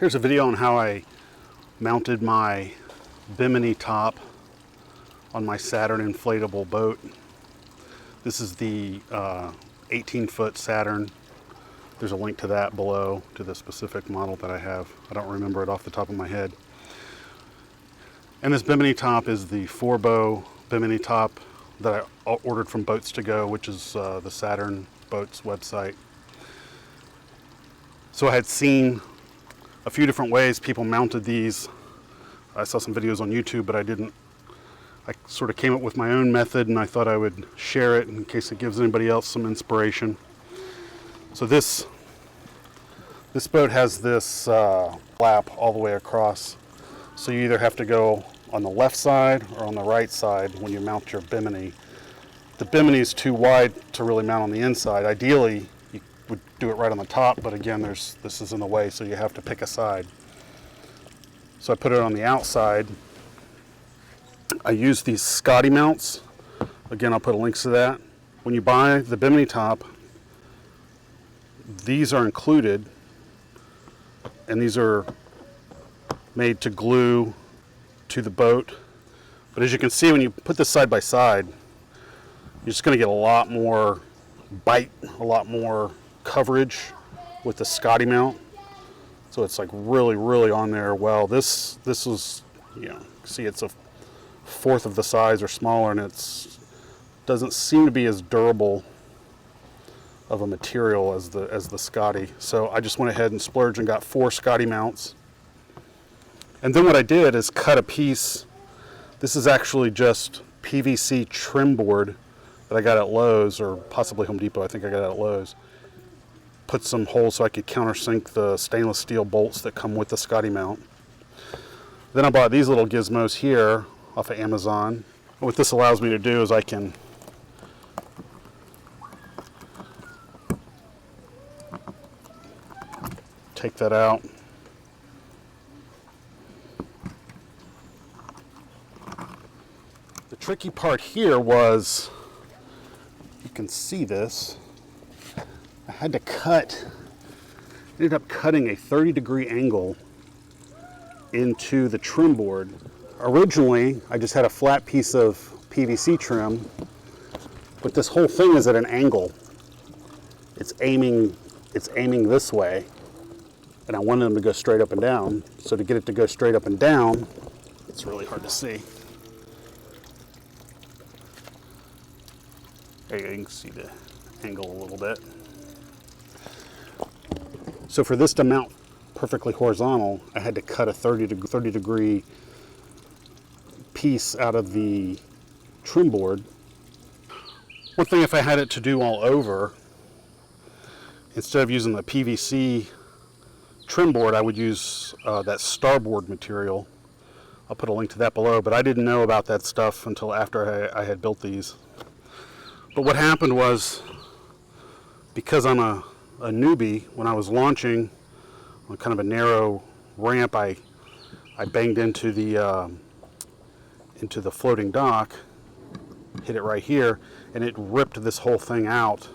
Here's a video on how I mounted my Bimini top on my Saturn inflatable boat. This is the 18-foot Saturn. There's a link to that below, to the specific model that I have. I don't remember it off the top of my head. And this Bimini top is the 4-bow Bimini top that I ordered from Boats to Go, which is the Saturn Boats website. So I had seen a few different ways people mounted these. I saw some videos on YouTube, but I sort of came up with my own method, and I thought I would share it in case it gives anybody else some inspiration. So this boat has this flap all the way across. So you either have to go on the left side or on the right side when you mount your Bimini. The Bimini is too wide to really mount on the inside. Ideally, you would do it right on the top, but again, this is in the way, so you have to pick a side. So I put it on the outside. I use these Scotty mounts. Again, I'll put links to that. When you buy the Bimini top, these are included, and these are made to glue to the boat. But as you can see, when you put this side by side, you're just going to get a lot more bite, a lot more coverage with the Scotty mount. So it's like really, really on there well. This is, you know, see, it's a fourth of the size or smaller, and it doesn't seem to be as durable of a material as the Scotty. So I just went ahead and splurged and got 4 Scotty mounts. And then what I did is cut a piece. This is actually just PVC trim board that I got at Lowe's, or possibly Home Depot. I think I got it at Lowe's. Put some holes so I could countersink the stainless steel bolts that come with the Scotty mount. Then I bought these little gizmos here off of Amazon. What this allows me to do is I can take that out. The tricky part here was, you can see this, I had to ended up cutting a 30-degree angle into the trim board. Originally, I just had a flat piece of PVC trim, but this whole thing is at an angle. It's aiming this way, and I wanted them to go straight up and down. So to get it to go straight up and down, it's really hard to see. There you can see the angle a little bit. So for this to mount perfectly horizontal, I had to cut a 30-degree piece out of the trim board. One thing, if I had it to do all over, instead of using the PVC trim board, I would use that starboard material. I'll put a link to that below, but I didn't know about that stuff until after I had built these. But what happened was, because I'm a newbie, when I was launching on kind of a narrow ramp, I banged into the floating dock, hit it right here, and it ripped this whole thing out.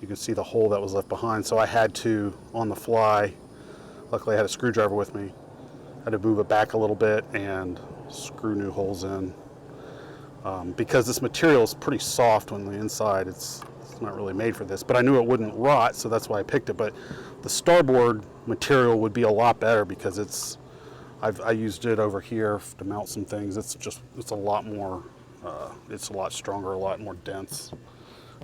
You can see the hole that was left behind. So I had to, on the fly, luckily I had a screwdriver with me, I had to move it back a little bit and screw new holes in. Because this material is pretty soft on the inside, it's not really made for this, but I knew it wouldn't rot, so that's why I picked it. But the starboard material would be a lot better, because I used it over here to mount some things. It's a lot more, it's a lot stronger, a lot more dense.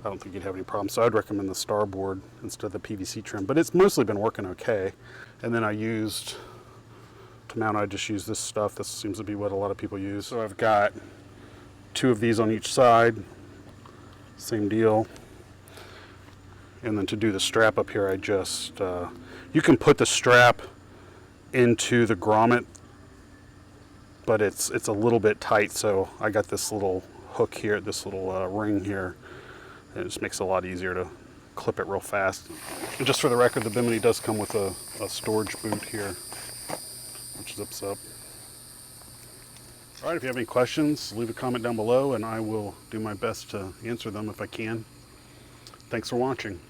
I don't think you'd have any problems. So I'd recommend the starboard instead of the PVC trim, but it's mostly been working okay. And then to mount, I just use this stuff. This seems to be what a lot of people use. So I've got 2 of these on each side, same deal. And then to do the strap up here, I just, you can put the strap into the grommet, but it's a little bit tight, so I got this little hook here, this little ring here, and it just makes it a lot easier to clip it real fast. And just for the record, the Bimini does come with a storage boot here, which zips up. All right, if you have any questions, leave a comment down below, and I will do my best to answer them if I can. Thanks for watching.